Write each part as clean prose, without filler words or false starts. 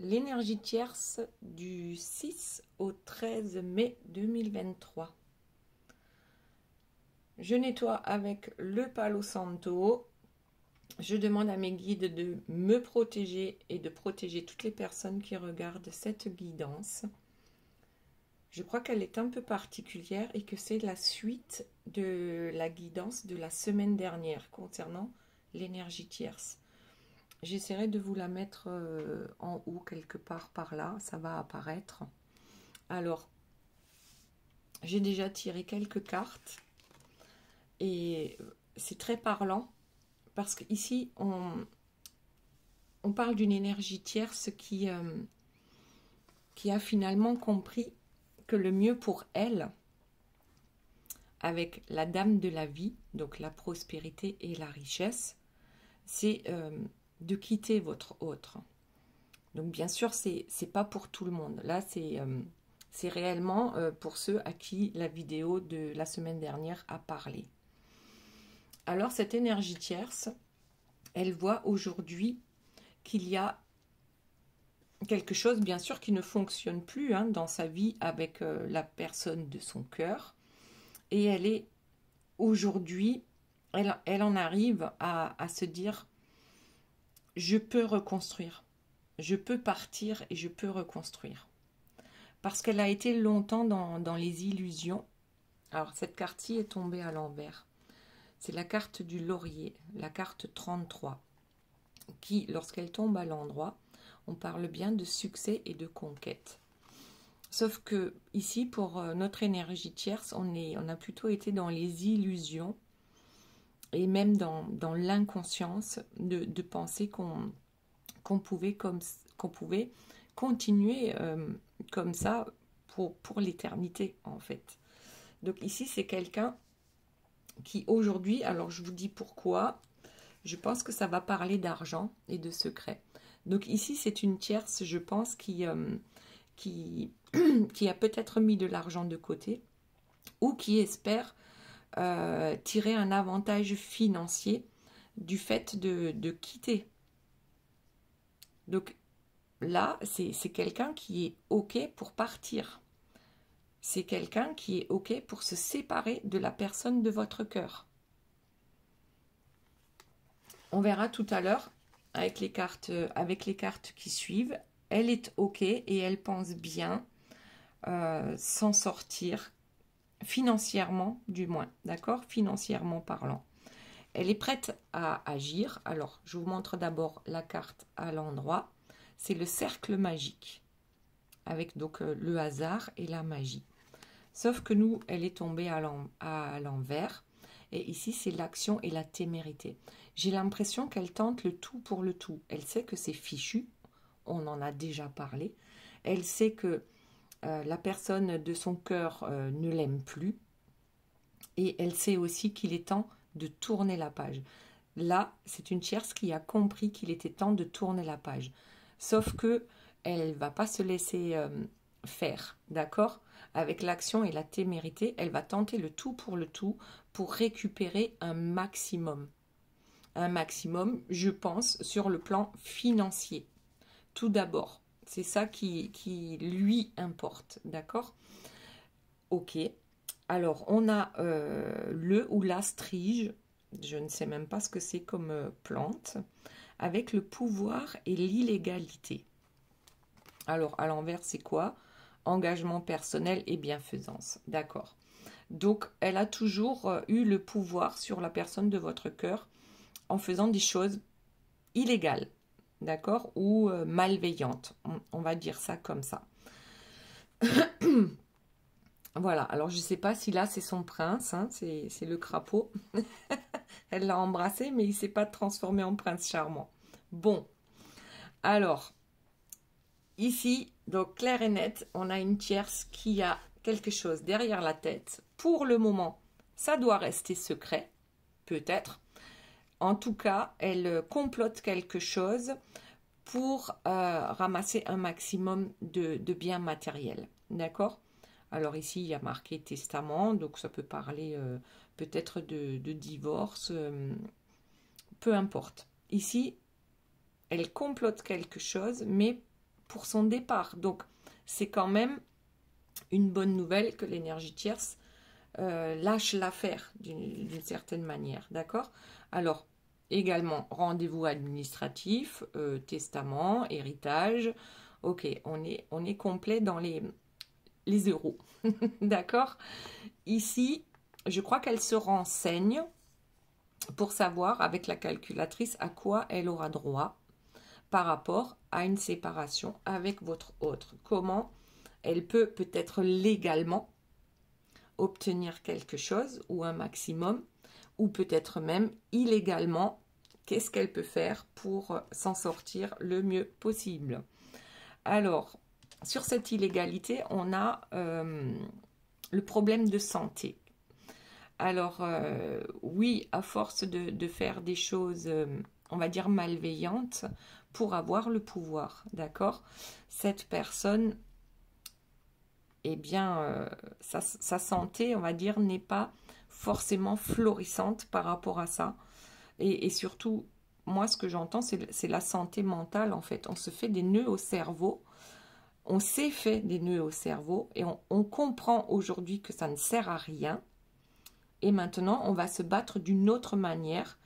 l'énergie tierce du 6 au 13 mai 2023. Je nettoie avec le Palo Santo. Je demande à mes guides de me protéger et de protéger toutes les personnes qui regardent cette guidance. Je crois qu'elle est un peu particulière et que c'est la suite de la guidance de la semaine dernière concernant l'énergie tierce. J'essaierai de vous la mettre en haut quelque part par là, ça va apparaître. Alors, j'ai déjà tiré quelques cartes et c'est très parlant parce qu'ici, on parle d'une énergie tierce qui a finalement compris que le mieux pour elle, avec la dame de la vie, donc la prospérité et la richesse, c'est de quitter votre autre. Donc bien sûr, c'est pas pour tout le monde. Là, c'est réellement pour ceux à qui la vidéo de la semaine dernière a parlé. Alors cette énergie tierce, elle voit aujourd'hui qu'il y a quelque chose, bien sûr, qui ne fonctionne plus dans sa vie avec la personne de son cœur. Et elle est aujourd'hui, elle en arrive à se dire, je peux reconstruire, je peux partir et je peux reconstruire. Parce qu'elle a été longtemps dans les illusions. Alors cette carte-ci est tombée à l'envers. C'est la carte du laurier, la carte 33, qui, lorsqu'elle tombe à l'endroit, on parle bien de succès et de conquête. Sauf que ici, pour notre énergie tierce, on a plutôt été dans les illusions et même dans l'inconscience de penser qu'on pouvait continuer comme ça pour l'éternité, en fait. Donc ici, c'est quelqu'un qui aujourd'hui, alors je vous dis pourquoi, je pense que ça va parler d'argent et de secret. Donc ici, c'est une tierce, je pense, qui a peut-être mis de l'argent de côté ou qui espère tirer un avantage financier du fait de quitter. Donc là, c'est quelqu'un qui est OK pour partir. C'est quelqu'un qui est OK pour se séparer de la personne de votre cœur. On verra tout à l'heure avec les cartes qui suivent. Elle est OK et elle pense bien s'en sortir financièrement du moins, d'accord? Financièrement parlant. Elle est prête à agir. Alors, je vous montre d'abord la carte à l'endroit. C'est le cercle magique avec donc le hasard et la magie. Sauf que nous, elle est tombée à l'envers. Et ici, c'est l'action et la témérité. J'ai l'impression qu'elle tente le tout pour le tout. Elle sait que c'est fichu. On en a déjà parlé. Elle sait que la personne de son cœur ne l'aime plus. Et elle sait aussi qu'il est temps de tourner la page. Là, c'est une tierce qui a compris qu'il était temps de tourner la page. Sauf que elle ne va pas se laisser faire, d'accord? Avec l'action et la témérité, elle va tenter le tout pour récupérer un maximum. Un maximum, je pense, sur le plan financier. Tout d'abord, c'est ça qui lui importe, d'accord? Ok. Alors, on a le ou la strige, je ne sais même pas ce que c'est comme plante, avec le pouvoir et l'illégalité. Alors, à l'envers, c'est quoi? Engagement personnel et bienfaisance. D'accord. Donc, elle a toujours eu le pouvoir sur la personne de votre cœur en faisant des choses illégales, d'accord? Ou malveillantes. On va dire ça comme ça. Voilà. Alors, je ne sais pas si là, c'est son prince. Hein, c'est le crapaud. Elle l'a embrassé, mais il ne s'est pas transformé en prince charmant. Bon. Alors, ici, donc clair et net, on a une tierce qui a quelque chose derrière la tête. Pour le moment, ça doit rester secret, peut-être. En tout cas, elle complote quelque chose pour ramasser un maximum de biens matériels. D'accord? Alors ici, il y a marqué testament, donc ça peut parler peut-être de divorce, peu importe. Ici, elle complote quelque chose, mais pour son départ. Donc, c'est quand même une bonne nouvelle que l'énergie tierce lâche l'affaire d'une certaine manière, d'accord? Alors, également, rendez-vous administratif, testament, héritage. Ok, on est complet dans les euros, d'accord? Ici, je crois qu'elle se renseigne pour savoir avec la calculatrice à quoi elle aura droit par rapport à une séparation avec votre autre. Comment elle peut peut-être légalement obtenir quelque chose ou un maximum, ou peut-être même illégalement, qu'est-ce qu'elle peut faire pour s'en sortir le mieux possible. Alors, sur cette illégalité, on a le problème de santé. Alors, oui, à force de faire des choses, on va dire malveillantes, pour avoir le pouvoir, d'accord? Cette personne, eh bien, sa santé, on va dire, n'est pas forcément florissante par rapport à ça. Et surtout, moi, ce que j'entends, c'est la santé mentale, en fait. On se fait des nœuds au cerveau. On s'est fait des nœuds au cerveau et on comprend aujourd'hui que ça ne sert à rien. Et maintenant, on va se battre d'une autre manière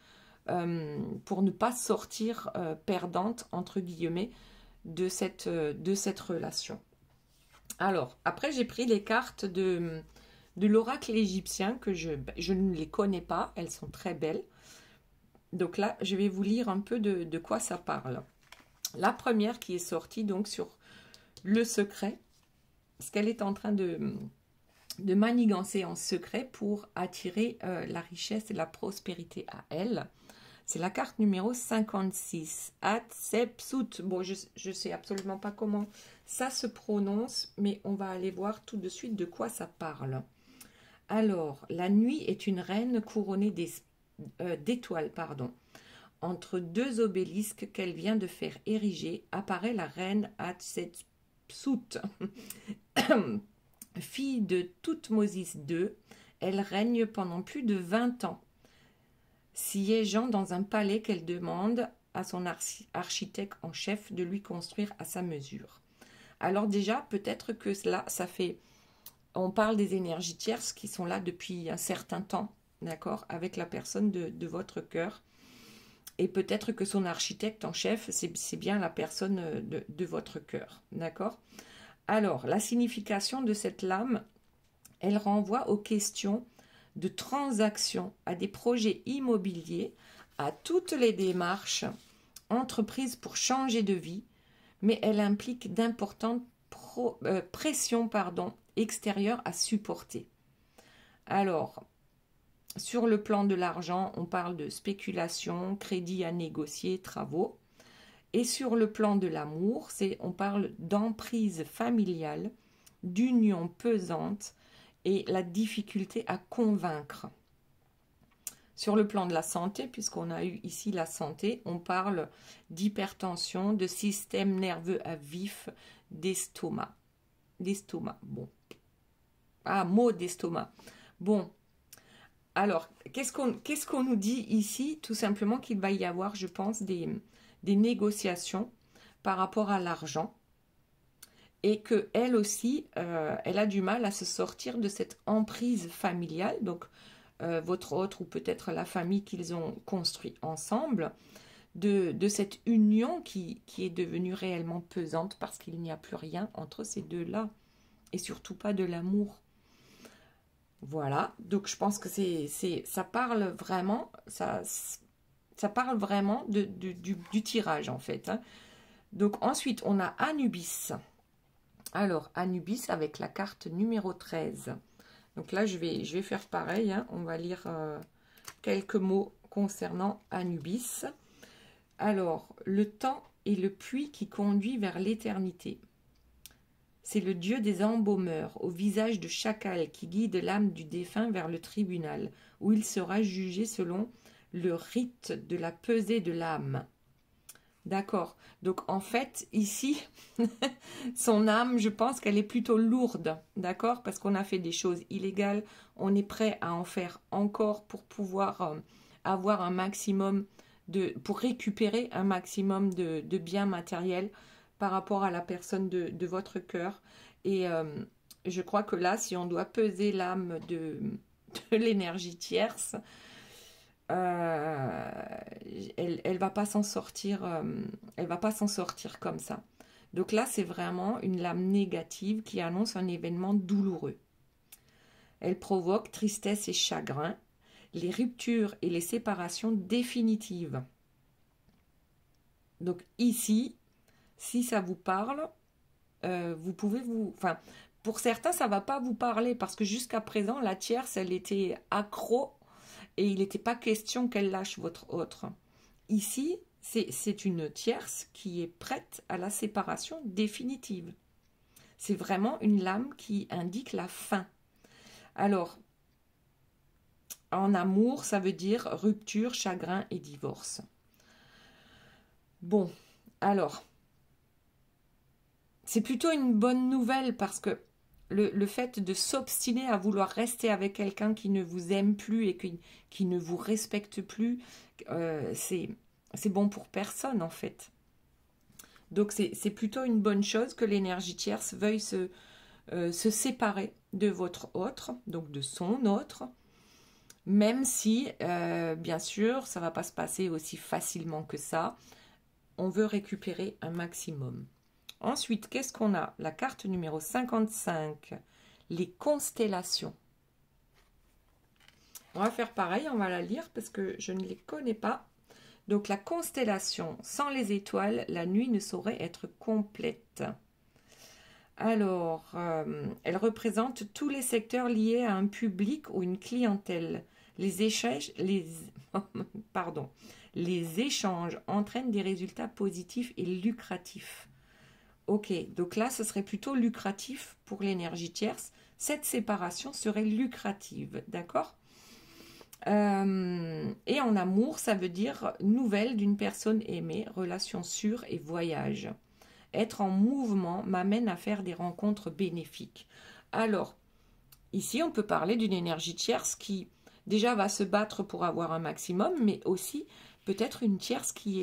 pour ne pas sortir perdante, entre guillemets, de cette relation. Alors, après, j'ai pris les cartes de l'oracle égyptien, que je ne les connais pas, elles sont très belles. Donc là, je vais vous lire un peu de quoi ça parle. La première qui est sortie donc sur le secret, ce qu'elle est en train de manigancer en secret pour attirer la richesse et la prospérité à elle. C'est la carte numéro 56, Hatshepsut. Bon, je ne sais absolument pas comment ça se prononce, mais on va aller voir tout de suite de quoi ça parle. Alors, la nuit est une reine couronnée d'étoiles, pardon. Entre deux obélisques qu'elle vient de faire ériger, apparaît la reine Hatshepsut. Fille de Thoutmôsis II, elle règne pendant plus de 20 ans, siégeant dans un palais qu'elle demande à son architecte en chef de lui construire à sa mesure. Alors déjà, peut-être que cela, ça fait... On parle des énergies tierces qui sont là depuis un certain temps, d'accord, avec la personne de votre cœur. Et peut-être que son architecte en chef, c'est bien la personne de votre cœur, d'accord? Alors, la signification de cette lame, elle renvoie aux questions de transactions, à des projets immobiliers, à toutes les démarches entreprises pour changer de vie, mais elle implique d'importantes pressions extérieures à supporter. Alors, sur le plan de l'argent, on parle de spéculation, crédit à négocier, travaux. Et sur le plan de l'amour, on parle d'emprise familiale, d'union pesante et la difficulté à convaincre. Sur le plan de la santé, puisqu'on a eu ici la santé, on parle d'hypertension, de système nerveux à vif, d'estomac. Bon. Ah, mot d'estomac. Bon. Alors, qu'est-ce qu'on nous dit ici? Tout simplement qu'il va y avoir, je pense, des négociations par rapport à l'argent et qu'elle aussi, elle a du mal à se sortir de cette emprise familiale, donc votre autre ou peut-être la famille qu'ils ont construit ensemble, de cette union qui est devenue réellement pesante parce qu'il n'y a plus rien entre ces deux-là et surtout pas de l'amour. Voilà, donc je pense que ça parle vraiment, ça parle vraiment du tirage en fait. Hein. Donc ensuite, on a Anubis. Alors, Anubis avec la carte numéro 13. Donc là, je vais faire pareil. Hein. On va lire quelques mots concernant Anubis. Alors, le temps est le puits qui conduit vers l'éternité. C'est le dieu des embaumeurs, au visage de chacal, qui guide l'âme du défunt vers le tribunal, où il sera jugé selon le rite de la pesée de l'âme. D'accord. Donc, en fait, ici, son âme, je pense qu'elle est plutôt lourde. D'accord? Parce qu'on a fait des choses illégales. On est prêt à en faire encore pour pouvoir avoir un maximum pour récupérer un maximum de biens matériels. par rapport à la personne de votre cœur. Et je crois que là, si on doit peser l'âme de l'énergie tierce, elle va pas s'en sortir, elle va pas s'en sortir comme ça. Donc là, c'est vraiment une lame négative qui annonce un événement douloureux. Elle provoque tristesse et chagrin, les ruptures et les séparations définitives. Donc ici, si ça vous parle, vous pouvez vous... Enfin, pour certains, ça ne va pas vous parler parce que jusqu'à présent, la tierce, elle était accro et il n'était pas question qu'elle lâche votre autre. Ici, c'est une tierce qui est prête à la séparation définitive. C'est vraiment une lame qui indique la fin. Alors, en amour, ça veut dire rupture, chagrin et divorce. Bon, alors, c'est plutôt une bonne nouvelle parce que le fait de s'obstiner à vouloir rester avec quelqu'un qui ne vous aime plus et qui ne vous respecte plus, c'est bon pour personne en fait. Donc c'est plutôt une bonne chose que l'énergie tierce veuille se séparer de votre autre, donc de son autre, même si, bien sûr, ça ne va pas se passer aussi facilement que ça. On veut récupérer un maximum. Ensuite, qu'est-ce qu'on a? La carte numéro 55, les constellations. On va faire pareil, on va la lire parce que je ne les connais pas. Donc la constellation, sans les étoiles, la nuit ne saurait être complète. Alors, elle représente tous les secteurs liés à un public ou une clientèle. Les échanges entraînent des résultats positifs et lucratifs. Ok, donc là, ce serait plutôt lucratif pour l'énergie tierce. Cette séparation serait lucrative, d'accord? Et en amour, ça veut dire nouvelle d'une personne aimée, relation sûre et voyage. Être en mouvement m'amène à faire des rencontres bénéfiques. Alors, ici, on peut parler d'une énergie tierce qui déjà va se battre pour avoir un maximum, mais aussi peut-être une tierce qui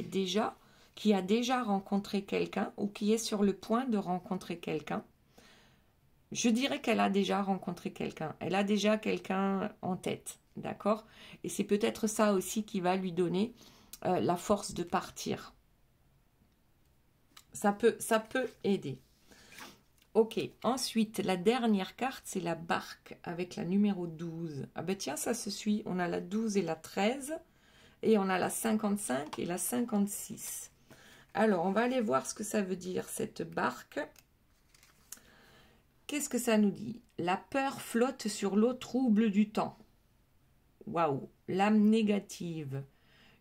a déjà rencontré quelqu'un ou qui est sur le point de rencontrer quelqu'un. Je dirais qu'elle a déjà rencontré quelqu'un. Elle a déjà quelqu'un en tête, d'accord? Et c'est peut-être ça aussi qui va lui donner la force de partir. Ça peut aider. Ok, ensuite, la dernière carte, c'est la barque avec la numéro 12. Ah ben tiens, ça se suit. On a la 12 et la 13. Et on a la 55 et la 56. Alors, on va aller voir ce que ça veut dire, cette barque. Qu'est-ce que ça nous dit? La peur flotte sur l'eau trouble du temps. Waouh! L'âme négative.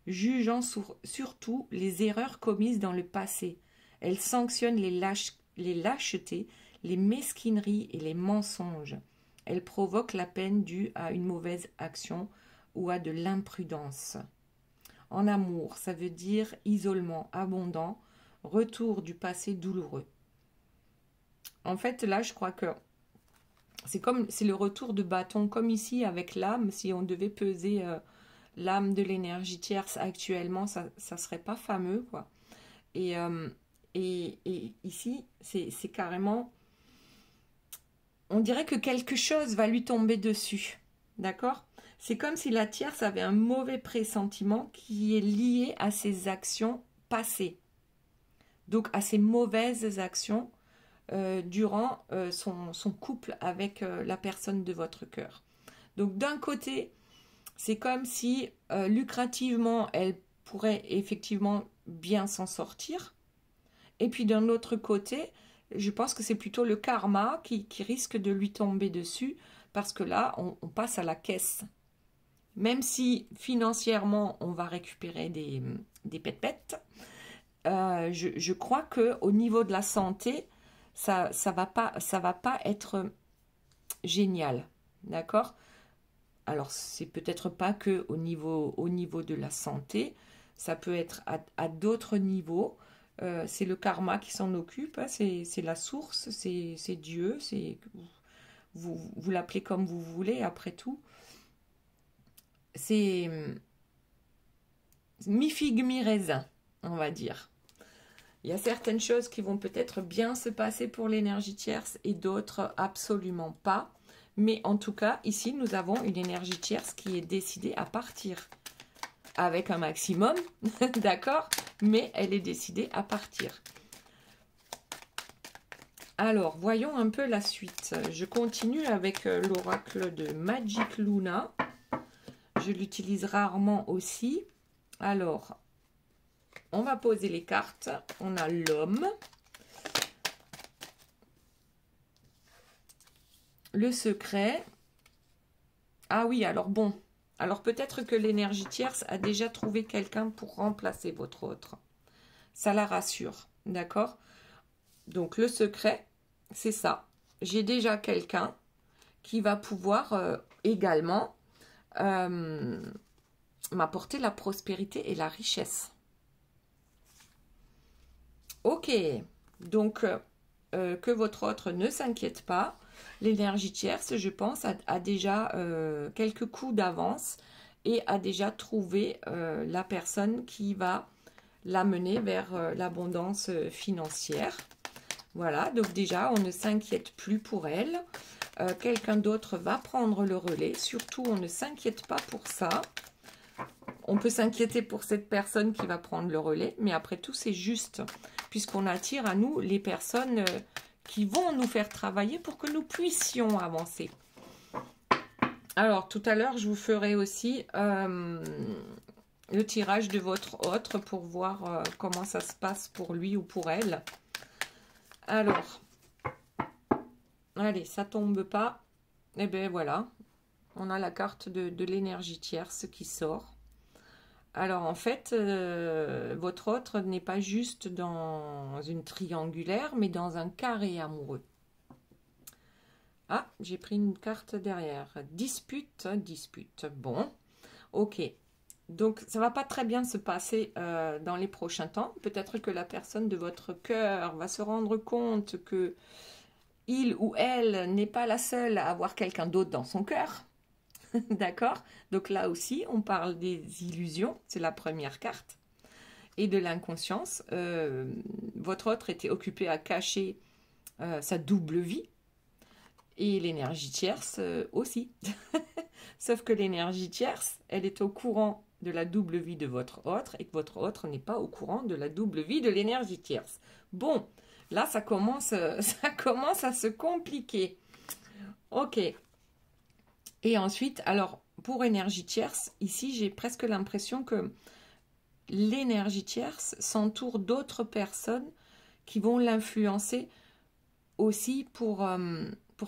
Jugeant surtout les erreurs commises dans le passé. Elle sanctionne les lâchetés, les mesquineries et les mensonges. Elle provoque la peine due à une mauvaise action ou à de l'imprudence. En amour, ça veut dire isolement abondant, retour du passé douloureux. En fait, là, je crois que c'est le retour de bâton, comme ici avec l'âme. Si on devait peser l'âme de l'énergie tierce actuellement, ça serait pas fameux, quoi. Et ici, c'est carrément... On dirait que quelque chose va lui tomber dessus, d'accord? C'est comme si la tierce avait un mauvais pressentiment qui est lié à ses actions passées. Donc à ses mauvaises actions durant son couple avec la personne de votre cœur. Donc d'un côté, c'est comme si lucrativement, elle pourrait effectivement bien s'en sortir. Et puis d'un autre côté, je pense que c'est plutôt le karma qui risque de lui tomber dessus parce que là, on passe à la caisse. Même si financièrement, on va récupérer des pètes-pètes, je crois qu'au niveau de la santé, ça va pas être génial, d'accord? Alors, c'est peut-être pas que au niveau de la santé, ça peut être à d'autres niveaux. C'est le karma qui s'en occupe, hein, c'est la source, c'est Dieu, vous l'appelez comme vous voulez, après tout. C'est mi-figue, mi-raisin, on va dire. Il y a certaines choses qui vont peut-être bien se passer pour l'énergie tierce et d'autres absolument pas. Mais en tout cas, ici, nous avons une énergie tierce qui est décidée à partir. Avec un maximum, d'accord? Mais elle est décidée à partir. Alors, voyons un peu la suite. Je continue avec l'oracle de Magic Luna. Je l'utilise rarement aussi. Alors, on va poser les cartes. On a l'homme. Le secret. Ah oui, alors bon. Alors peut-être que l'énergie tierce a déjà trouvé quelqu'un pour remplacer votre autre. Ça la rassure, d'accord? Donc le secret, c'est ça. J'ai déjà quelqu'un qui va pouvoir également m'apporter la prospérité et la richesse. Ok, donc que votre autre ne s'inquiète pas. L'énergie tierce, je pense, a déjà quelques coups d'avance et a déjà trouvé la personne qui va l'amener vers l'abondance financière. Voilà, donc déjà, on ne s'inquiète plus pour elle. Quelqu'un d'autre va prendre le relais. Surtout, on ne s'inquiète pas pour ça. On peut s'inquiéter pour cette personne qui va prendre le relais, mais après tout, c'est juste, puisqu'on attire à nous les personnes qui vont nous faire travailler pour que nous puissions avancer. Alors, tout à l'heure, je vous ferai aussi le tirage de votre autre pour voir comment ça se passe pour lui ou pour elle. Alors, allez, ça tombe pas. Et bien voilà, on a la carte de l'énergie tierce qui sort. Alors en fait, votre autre n'est pas juste dans une triangulaire, mais dans un carré amoureux. Ah, j'ai pris une carte derrière. Dispute, dispute. Bon, ok. Donc ça va pas très bien se passer dans les prochains temps. Peut-être que la personne de votre cœur va se rendre compte que il ou elle n'est pas la seule à avoir quelqu'un d'autre dans son cœur. D'accord? Donc là aussi, on parle des illusions, c'est la première carte, et de l'inconscience. Votre autre était occupé à cacher sa double vie, et l'énergie tierce aussi. Sauf que l'énergie tierce, elle est au courant de la double vie de votre autre, et que votre autre n'est pas au courant de la double vie de l'énergie tierce. Bon, là, ça commence à se compliquer. Ok. Et ensuite, alors, pour énergie tierce, ici, j'ai presque l'impression que l'énergie tierce s'entoure d'autres personnes qui vont l'influencer aussi pour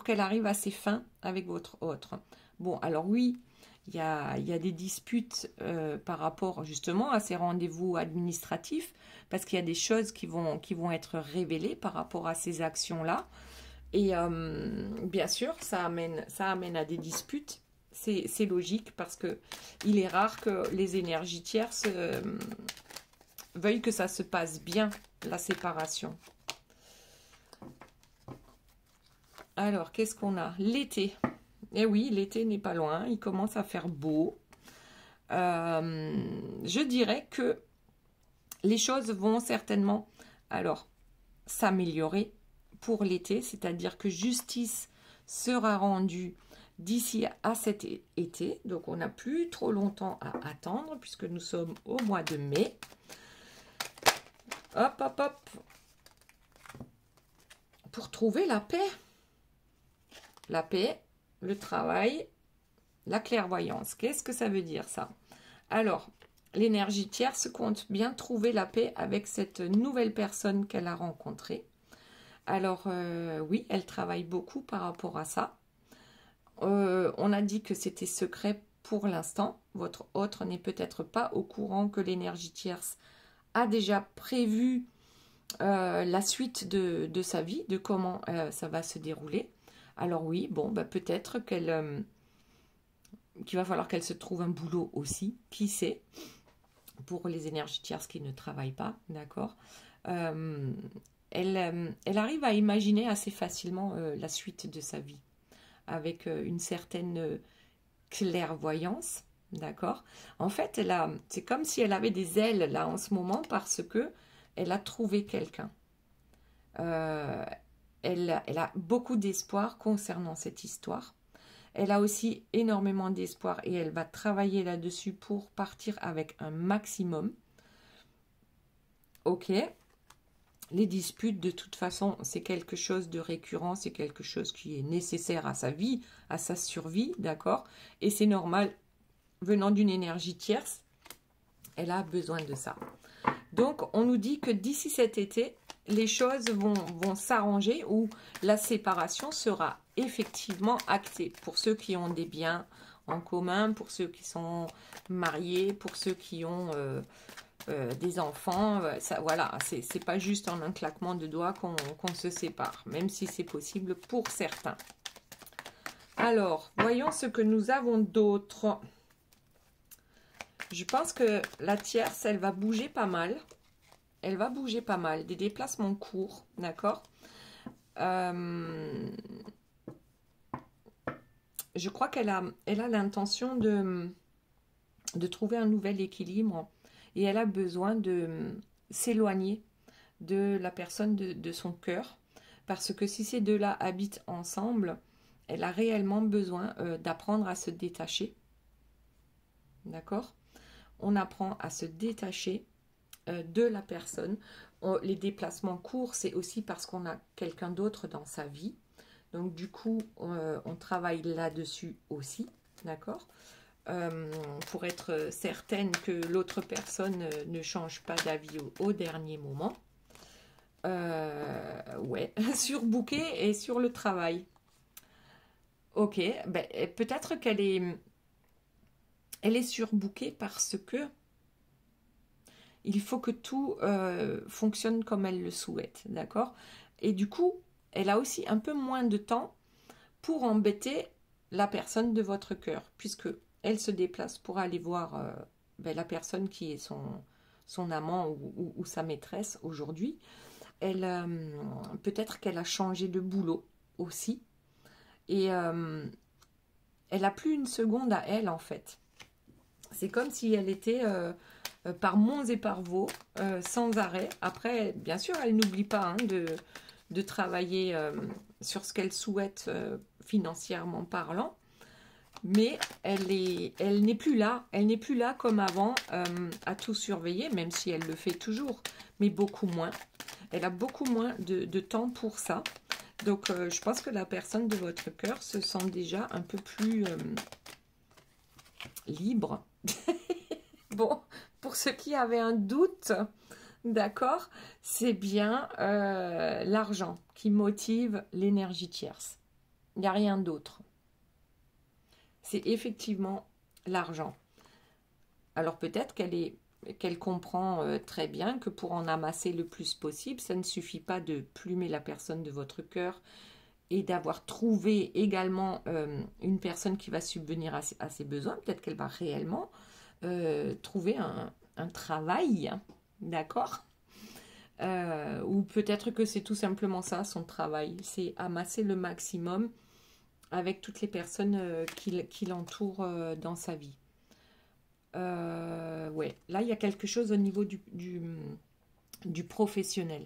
qu'elle arrive à ses fins avec votre autre. Bon, alors oui, il y a des disputes par rapport justement à ces rendez-vous administratifs, parce qu'il y a des choses qui vont être révélées par rapport à ces actions-là. Et bien sûr, ça amène à des disputes. C'est logique parce que il est rare que les énergies tierces veuillent que ça se passe bien, la séparation. Alors, qu'est-ce qu'on a? L'été. Eh oui, l'été n'est pas loin. Il commence à faire beau. Je dirais que les choses vont certainement alors s'améliorer pour l'été, c'est-à-dire que justice sera rendue d'ici à cet été. Donc, on n'a plus trop longtemps à attendre puisque nous sommes au mois de mai. Hop, hop, hop. Pour trouver la paix. La paix, le travail, la clairvoyance. Qu'est-ce que ça veut dire, ça? Alors, l'énergie tierce compte bien trouver la paix avec cette nouvelle personne qu'elle a rencontrée. Alors, oui, elle travaille beaucoup par rapport à ça. On a dit que c'était secret pour l'instant. Votre autre n'est peut-être pas au courant que l'énergie tierce a déjà prévu la suite de sa vie, de comment ça va se dérouler. Alors oui, bon, bah, peut-être qu'il va falloir qu'elle se trouve un boulot aussi, qui sait, pour les énergies tierces qui ne travaillent pas, d'accord. Elle arrive à imaginer assez facilement la suite de sa vie, avec une certaine clairvoyance, d'accord. En fait, c'est comme si elle avait des ailes là en ce moment, parce que elle a trouvé quelqu'un. Elle a beaucoup d'espoir concernant cette histoire. Elle a aussi énormément d'espoir et elle va travailler là-dessus pour partir avec un maximum. Ok. Les disputes, de toute façon, c'est quelque chose de récurrent, c'est quelque chose qui est nécessaire à sa vie, à sa survie, d'accord? Et c'est normal, venant d'une énergie tierce, elle a besoin de ça. Donc, on nous dit que d'ici cet été, les choses vont s'arranger ou la séparation sera effectivement actée. Pour ceux qui ont des biens en commun, pour ceux qui sont mariés, pour ceux qui ont des enfants, ça, voilà, c'est pas juste en un claquement de doigts qu'on se sépare, même si c'est possible pour certains. Alors, voyons ce que nous avons d'autre. Je pense que la tierce, elle va bouger pas mal. Elle va bouger pas mal. Des déplacements courts, d'accord? Je crois qu'elle a l'intention de trouver un nouvel équilibre et elle a besoin de s'éloigner de la personne de son cœur. Parce que si ces deux-là habitent ensemble, elle a réellement besoin d'apprendre à se détacher. D'accord? On apprend à se détacher de la personne. Les déplacements courts, c'est aussi parce qu'on a quelqu'un d'autre dans sa vie. Donc du coup, on travaille là-dessus aussi, d'accord? Pour être certaine que l'autre personne ne change pas d'avis au dernier moment. Ouais, sur bouquet et sur le travail. Ok, ben, peut-être qu'elle est surbookée parce que il faut que tout fonctionne comme elle le souhaite, d'accord? Et du coup, elle a aussi un peu moins de temps pour embêter la personne de votre cœur, puisque elle se déplace pour aller voir la personne qui est son amant ou sa maîtresse aujourd'hui. Peut-être qu'elle a changé de boulot aussi, et elle n'a plus une seconde à elle, en fait. C'est comme si elle était par monts et par vaux, sans arrêt. Elle, bien sûr, elle n'oublie pas de travailler sur ce qu'elle souhaite financièrement parlant, mais elle n'est plus là. Elle n'est plus là comme avant à tout surveiller, même si elle le fait toujours, mais beaucoup moins. Elle a beaucoup moins de temps pour ça. Donc, je pense que la personne de votre cœur se sent déjà un peu plus libre. Bon, pour ceux qui avaient un doute, d'accord, c'est bien l'argent qui motive l'énergie tierce. Il n'y a rien d'autre. C'est effectivement l'argent. Alors peut-être qu'elle comprend très bien que pour en amasser le plus possible, ça ne suffit pas de plumer la personne de votre cœur et d'avoir trouvé également une personne qui va subvenir à ses besoins. Peut-être qu'elle va réellement trouver un travail, d'accord, ou peut-être que c'est tout simplement ça, son travail, c'est amasser le maximum avec toutes les personnes qui l'entourent dans sa vie. Ouais, là il y a quelque chose au niveau du professionnel.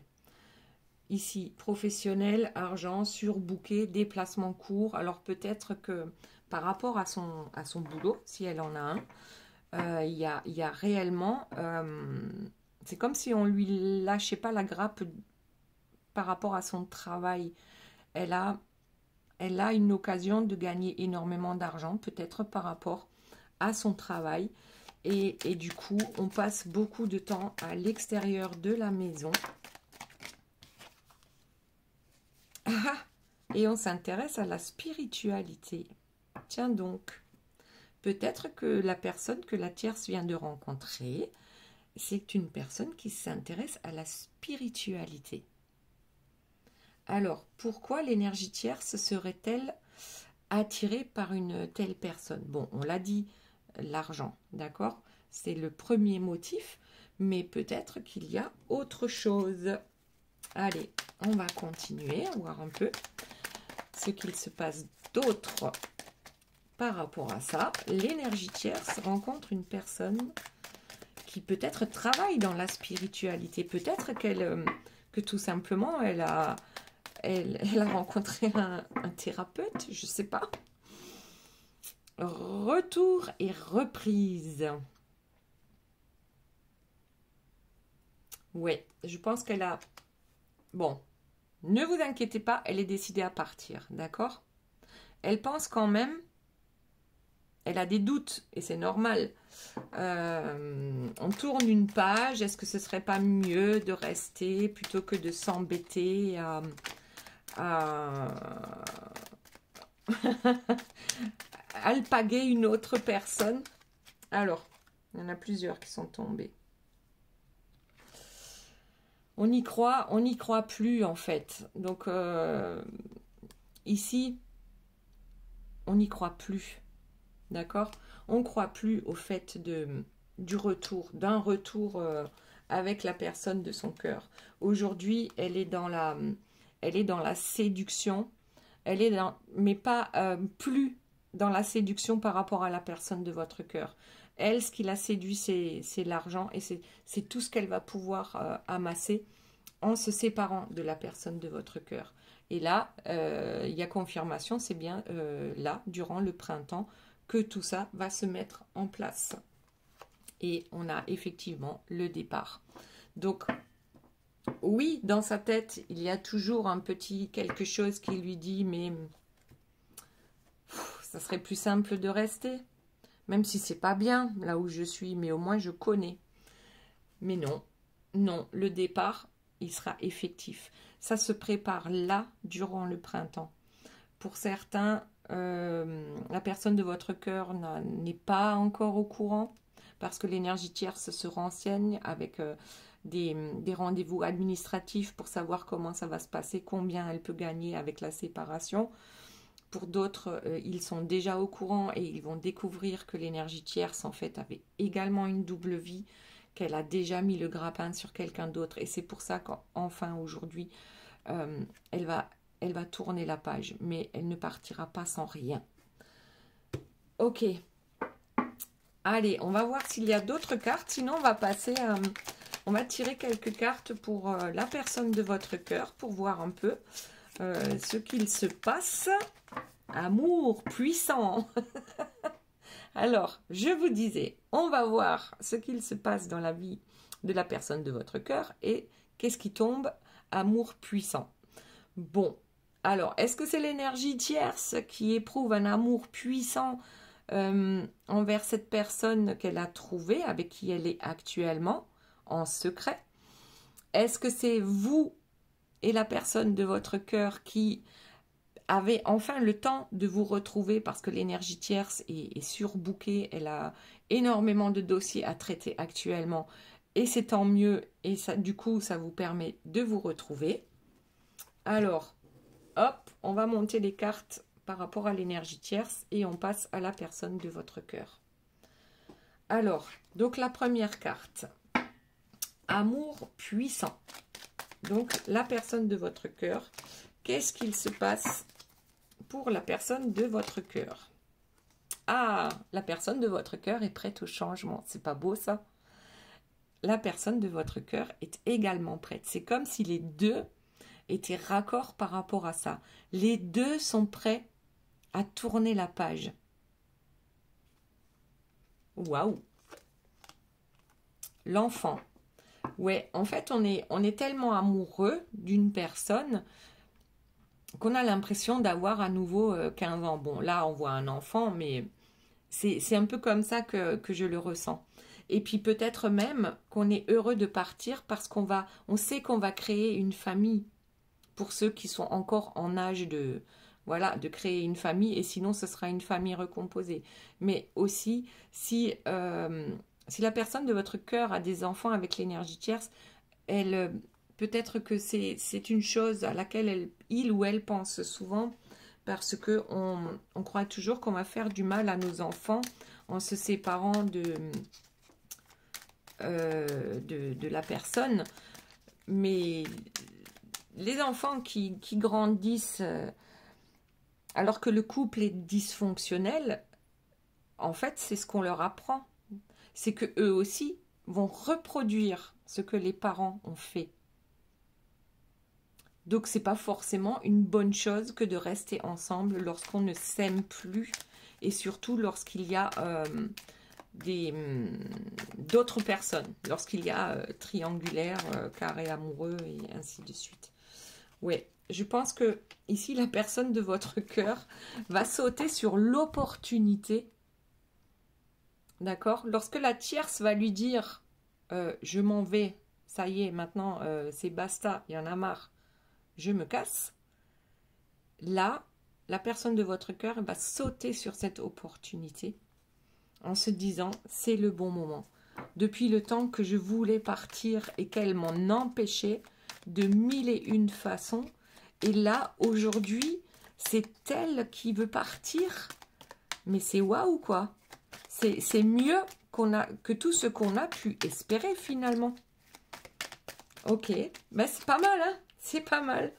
Ici, professionnel, argent, surbooké, déplacement court. Alors peut-être que par rapport à son boulot, si elle en a un, il y a réellement... c'est comme si on lui lâchait pas la grappe par rapport à son travail. Elle a une occasion de gagner énormément d'argent, peut-être par rapport à son travail. Et du coup, on passe beaucoup de temps à l'extérieur de la maison. Et on s'intéresse à la spiritualité. Tiens donc, peut-être que la personne que la tierce vient de rencontrer, c'est une personne qui s'intéresse à la spiritualité. Alors, pourquoi l'énergie tierce serait-elle attirée par une telle personne? Bon, on l'a dit, l'argent, d'accord? C'est le premier motif, mais peut-être qu'il y a autre chose. Allez, on va continuer à voir un peu ce qu'il se passe d'autre par rapport à ça. L'énergie tierce rencontre une personne qui peut-être travaille dans la spiritualité. Peut-être que tout simplement, elle a rencontré un thérapeute, je ne sais pas. Retour et reprise. Ouais, je pense qu'elle a... Bon, ne vous inquiétez pas, elle est décidée à partir, d'accord? Elle pense quand même, elle a des doutes, et c'est normal. On tourne une page, est-ce que ce serait pas mieux de rester plutôt que de s'embêter à alpaguer une autre personne? Alors, il y en a plusieurs qui sont tombés. On n'y croit plus en fait. Donc ici, on n'y croit plus. D'accord? On ne croit plus au fait d'un retour avec la personne de son cœur. Aujourd'hui, elle est dans la séduction. Mais pas plus dans la séduction par rapport à la personne de votre cœur. Elle, ce qui la séduit, c'est l'argent et c'est tout ce qu'elle va pouvoir amasser en se séparant de la personne de votre cœur. Et là, il y a confirmation, c'est bien là, durant le printemps, que tout ça va se mettre en place. Et on a effectivement le départ. Donc, oui, dans sa tête, il y a toujours un petit quelque chose qui lui dit, mais ça serait plus simple de rester. Même si c'est pas bien là où je suis, mais au moins je connais. Mais non, non, le départ, il sera effectif. Ça se prépare là, durant le printemps. Pour certains, la personne de votre cœur n'est pas encore au courant, parce que l'énergie tierce se renseigne avec des rendez-vous administratifs pour savoir comment ça va se passer, combien elle peut gagner avec la séparation. Pour d'autres, ils sont déjà au courant et ils vont découvrir que l'énergie tierce, en fait, avait également une double vie, qu'elle a déjà mis le grappin sur quelqu'un d'autre. Et c'est pour ça qu'enfin, aujourd'hui, elle va tourner la page. Mais elle ne partira pas sans rien. Ok. Allez, on va voir s'il y a d'autres cartes. Sinon, on va passer on va tirer quelques cartes pour la personne de votre cœur, pour voir un peu ce qu'il se passe. Amour puissant. Alors, je vous disais, on va voir ce qu'il se passe dans la vie de la personne de votre cœur et qu'est-ce qui tombe? Amour puissant. Bon, alors, est-ce que c'est l'énergie tierce qui éprouve un amour puissant envers cette personne qu'elle a trouvée, avec qui elle est actuellement, en secret? Est-ce que c'est vous et la personne de votre cœur qui avez enfin le temps de vous retrouver, parce que l'énergie tierce est surbookée, elle a énormément de dossiers à traiter actuellement, et c'est tant mieux, et ça, du coup, ça vous permet de vous retrouver. Alors, hop, on va monter les cartes par rapport à l'énergie tierce, et on passe à la personne de votre cœur. Alors, donc la première carte, amour puissant. Donc, la personne de votre cœur, qu'est-ce qu'il se passe pour la personne de votre cœur? Ah, la personne de votre cœur est prête au changement. C'est pas beau ça? La personne de votre cœur est également prête. C'est comme si les deux étaient raccords par rapport à ça. Les deux sont prêts à tourner la page. Waouh! L'enfant. Ouais, en fait, on est tellement amoureux d'une personne qu'on a l'impression d'avoir à nouveau 15 ans. Bon, là, on voit un enfant, mais c'est un peu comme ça que je le ressens. Et puis peut-être même qu'on est heureux de partir parce on sait qu'on va créer une famille pour ceux qui sont encore en âge de créer une famille, et sinon ce sera une famille recomposée. Mais aussi, si la personne de votre cœur a des enfants avec l'énergie tierce, peut-être que c'est une chose à laquelle il ou elle pense souvent, parce que on croit toujours qu'on va faire du mal à nos enfants en se séparant de la personne. Mais les enfants qui grandissent alors que le couple est dysfonctionnel, en fait, c'est ce qu'on leur apprend. C'est que eux aussi vont reproduire ce que les parents ont fait. Donc, c'est pas forcément une bonne chose que de rester ensemble lorsqu'on ne s'aime plus et surtout lorsqu'il y a d'autres personnes, lorsqu'il y a triangulaire, carré amoureux et ainsi de suite. Ouais, je pense que ici, la personne de votre cœur va sauter sur l'opportunité. D'accord? Lorsque la tierce va lui dire je m'en vais, ça y est, maintenant c'est basta, il y en a marre, je me casse. Là, la personne de votre cœur va sauter sur cette opportunité en se disant c'est le bon moment. Depuis le temps que je voulais partir et qu'elle m'en empêchait de mille et une façons, et là aujourd'hui c'est elle qui veut partir, mais c'est waouh quoi. C'est mieux que tout ce qu'on a pu espérer finalement. Ok, ben c'est pas mal, hein, c'est pas mal.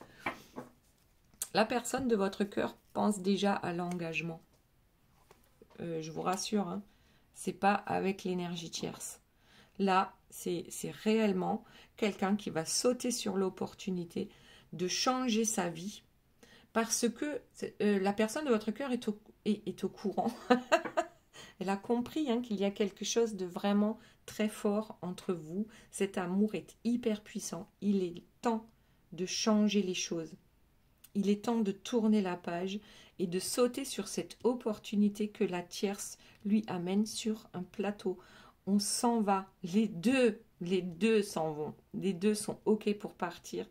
La personne de votre cœur pense déjà à l'engagement. Je vous rassure, hein, c'est pas avec l'énergie tierce. Là, c'est réellement quelqu'un qui va sauter sur l'opportunité de changer sa vie parce que la personne de votre cœur est au courant. Elle a compris hein, qu'il y a quelque chose de vraiment très fort entre vous. Cet amour est hyper puissant. Il est temps de changer les choses. Il est temps de tourner la page et de sauter sur cette opportunité que la tierce lui amène sur un plateau. On s'en va. Les deux s'en vont. Les deux sont OK pour partir.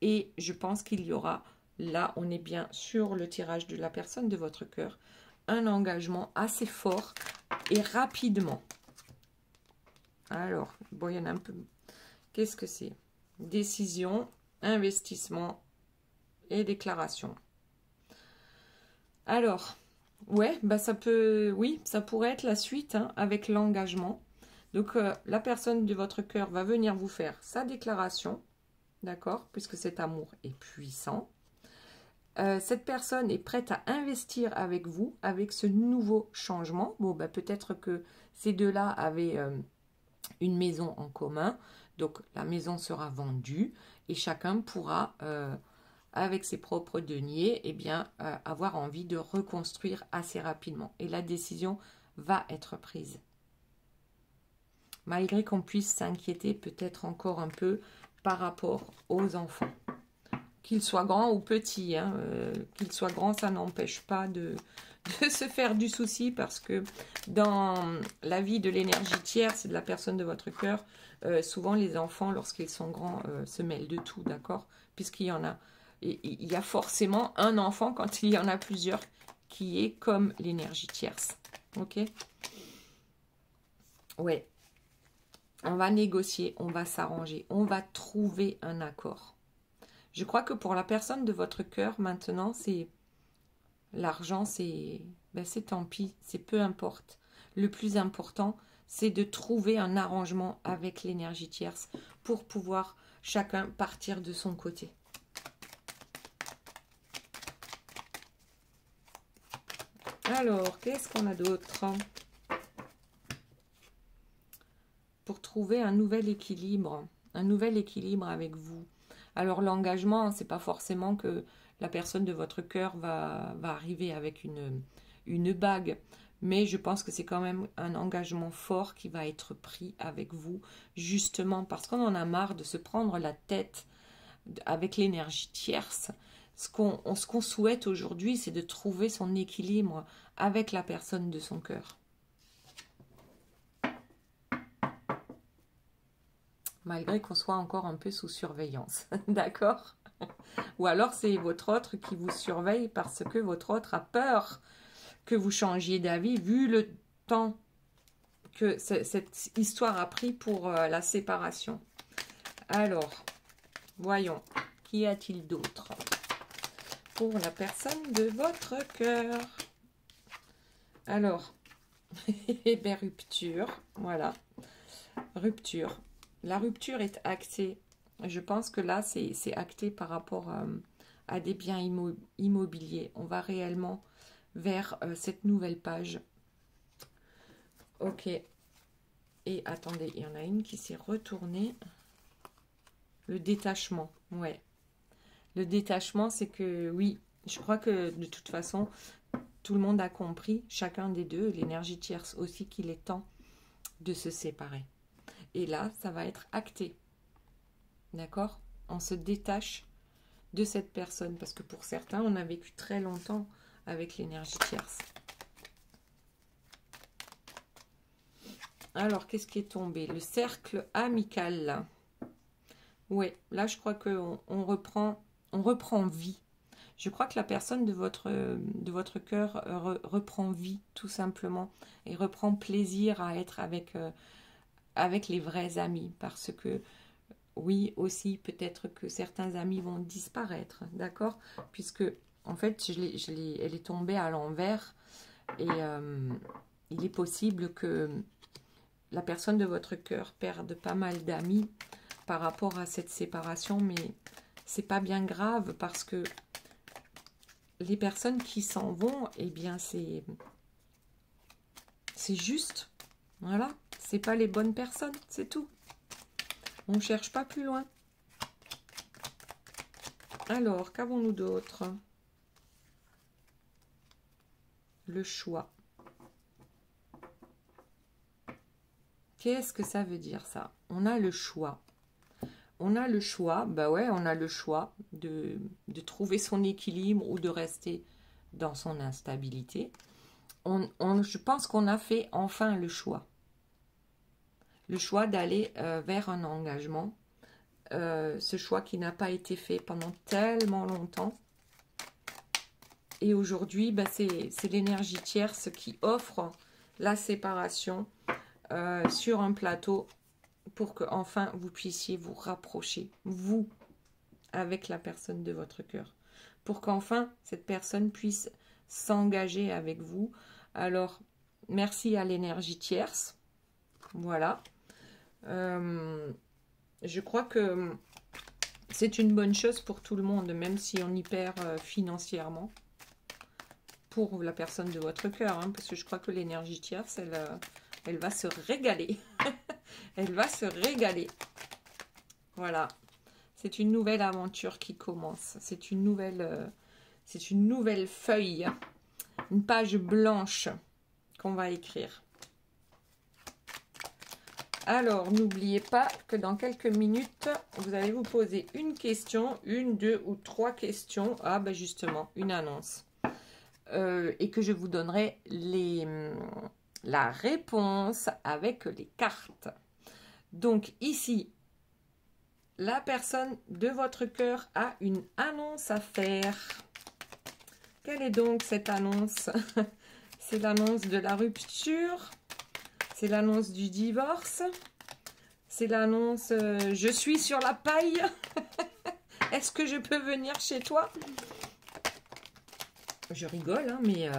Et je pense qu'il y aura, là, on est bien sur le tirage de la personne de votre cœur, un engagement assez fort et rapidement. Alors, bon, il y en a un peu. Qu'est-ce que c'est? Décision, investissement et déclaration. Alors, ouais, bah ça peut, oui, ça pourrait être la suite hein, avec l'engagement. Donc, la personne de votre cœur va venir vous faire sa déclaration, d'accord, puisque cet amour est puissant. Cette personne est prête à investir avec vous, avec ce nouveau changement. Bon, bah, peut-être que ces deux-là avaient une maison en commun, donc la maison sera vendue et chacun pourra, avec ses propres deniers, eh bien, avoir envie de reconstruire assez rapidement. Et la décision va être prise. Malgré qu'on puisse s'inquiéter peut-être encore un peu par rapport aux enfants. Qu'ils soient grands ou petits, hein, qu'ils soient grands, ça n'empêche pas de se faire du souci parce que dans la vie de l'énergie tierce et de la personne de votre cœur, souvent les enfants, lorsqu'ils sont grands, se mêlent de tout, d'accord? Puisqu'il y en a, il y a forcément un enfant quand il y en a plusieurs qui est comme l'énergie tierce, ok? Ouais, on va négocier, on va s'arranger, on va trouver un accord. Je crois que pour la personne de votre cœur, maintenant, c'est l'argent, c'est tant pis, c'est peu importe. Le plus important, c'est de trouver un arrangement avec l'énergie tierce pour pouvoir chacun partir de son côté. Alors, qu'est-ce qu'on a d'autre? Pour trouver un nouvel équilibre avec vous. Alors l'engagement, c'est pas forcément que la personne de votre cœur va arriver avec une bague, mais je pense que c'est quand même un engagement fort qui va être pris avec vous, justement parce qu'on en a marre de se prendre la tête avec l'énergie tierce. Ce qu'on souhaite aujourd'hui, c'est de trouver son équilibre avec la personne de son cœur. Malgré qu'on soit encore un peu sous surveillance, d'accord? Ou alors c'est votre autre qui vous surveille parce que votre autre a peur que vous changiez d'avis vu le temps que cette histoire a pris pour la séparation. Alors, voyons, qu'y a-t-il d'autre pour la personne de votre cœur? Alors, eh bien, rupture, voilà, rupture. La rupture est actée. Je pense que là, c'est acté par rapport à des biens immobiliers. On va réellement vers cette nouvelle page. Ok. Et attendez, il y en a une qui s'est retournée. Le détachement, ouais. Le détachement, c'est que, oui, je crois que de toute façon, tout le monde a compris, chacun des deux, l'énergie tierce aussi, qu'il est temps de se séparer. Et là, ça va être acté. D'accord? On se détache de cette personne. Parce que pour certains, on a vécu très longtemps avec l'énergie tierce. Alors, qu'est-ce qui est tombé? Le cercle amical, là. Ouais, là, je crois qu'on reprend vie. Je crois que la personne de votre cœur reprend vie, tout simplement. Et reprend plaisir à être avec les vrais amis. Parce que, oui, aussi, peut-être que certains amis vont disparaître, d'accord? Puisque, en fait, elle est tombée à l'envers. Et il est possible que la personne de votre cœur perde pas mal d'amis par rapport à cette séparation, mais c'est pas bien grave parce que les personnes qui s'en vont, eh bien c'est juste, voilà, c'est pas les bonnes personnes, c'est tout. On cherche pas plus loin. Alors, qu'avons-nous d'autre? Le choix. Qu'est-ce que ça veut dire ça? On a le choix. On a le choix, bah ouais, on a le choix de trouver son équilibre ou de rester dans son instabilité. Je pense qu'on a fait enfin le choix. Le choix d'aller vers un engagement. Ce choix qui n'a pas été fait pendant tellement longtemps. Et aujourd'hui, bah, c'est l'énergie tierce qui offre la séparation sur un plateau pour que enfin vous puissiez vous rapprocher, vous, avec la personne de votre cœur. Pour qu'enfin, cette personne puisse s'engager avec vous. Alors, merci à l'énergie tierce. Voilà. Je crois que c'est une bonne chose pour tout le monde, même si on y perd financièrement. Pour la personne de votre cœur, hein, parce que je crois que l'énergie tierce, elle va se régaler. Elle va se régaler. Voilà. C'est une nouvelle aventure qui commence. C'est une nouvelle feuille, une page blanche qu'on va écrire. Alors, n'oubliez pas que dans quelques minutes, vous allez vous poser une question, une, deux ou trois questions. Ah, ben justement, une annonce. Et que je vous donnerai la réponse avec les cartes. Donc ici, la personne de votre cœur a une annonce à faire. Quelle est donc cette annonce? C'est l'annonce de la rupture, c'est l'annonce du divorce, c'est l'annonce je suis sur la paille. Est-ce que je peux venir chez toi? Je rigole, hein, mais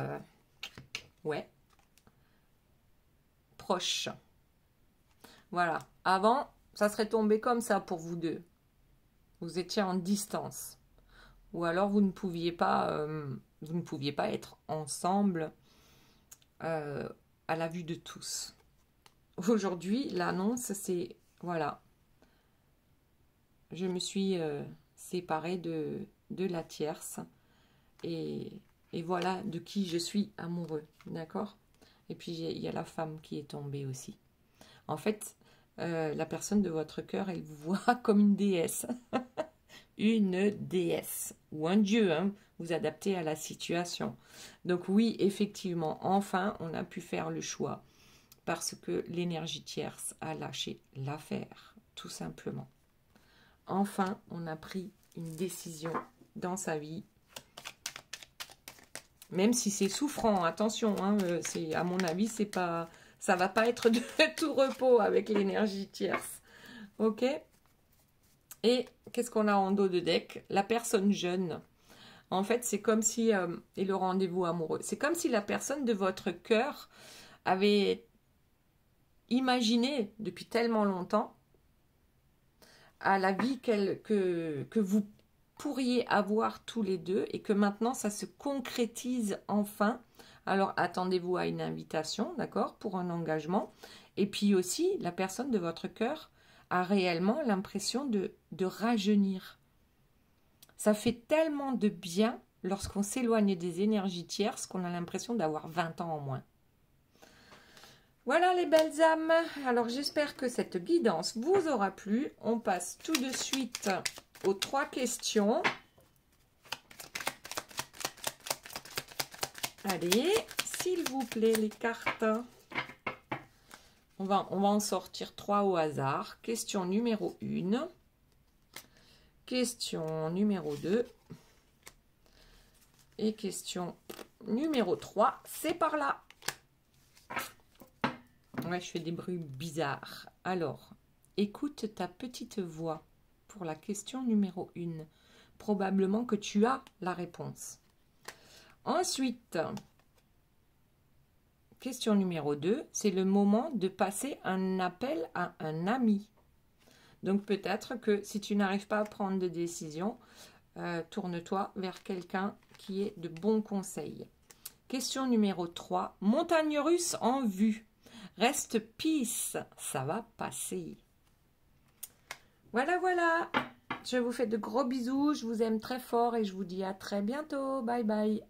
ouais. Proche. Voilà. Avant, ça serait tombé comme ça pour vous deux. Vous étiez en distance. Ou alors vous ne pouviez pas être ensemble à la vue de tous. Aujourd'hui, l'annonce, c'est, voilà. Je me suis séparée de la tierce. Et voilà de qui je suis amoureux. D'accord? Et puis, il y a la femme qui est tombée aussi. En fait, la personne de votre cœur, elle vous voit comme une déesse. Une déesse. Ou un dieu, hein, vous adaptez à la situation. Donc oui, effectivement, enfin, on a pu faire le choix. Parce que l'énergie tierce a lâché l'affaire, tout simplement. Enfin, on a pris une décision dans sa vie. Même si c'est souffrant, attention, hein, à mon avis, c'est pas, ça va pas être de tout repos avec l'énergie tierce. Ok? Et qu'est-ce qu'on a en dos de deck? La personne jeune. En fait, c'est comme si, et le rendez-vous amoureux, c'est comme si la personne de votre cœur avait imaginé depuis tellement longtemps à la vie que vous pourriez avoir tous les deux et que maintenant ça se concrétise enfin. Alors attendez-vous à une invitation, d'accord, pour un engagement. Et puis aussi, la personne de votre cœur a réellement l'impression de rajeunir. Ça fait tellement de bien lorsqu'on s'éloigne des énergies tierces qu'on a l'impression d'avoir 20 ans en moins. Voilà les belles âmes. Alors j'espère que cette guidance vous aura plu. On passe tout de suite aux 3 questions. Allez, s'il vous plaît les cartes. On va en sortir 3 au hasard. Question numéro 1. Question numéro 2. Et question numéro 3. C'est par là. Ouais, je fais des bruits bizarres. Alors, écoute ta petite voix pour la question numéro 1. Probablement que tu as la réponse. Ensuite, question numéro 2, c'est le moment de passer un appel à un ami. Donc peut-être que si tu n'arrives pas à prendre de décision, tourne-toi vers quelqu'un qui ait de bons conseils. Question numéro 3, montagne russe en vue. Reste peace, ça va passer. Voilà, voilà. Je vous fais de gros bisous, je vous aime très fort et je vous dis à très bientôt. Bye bye.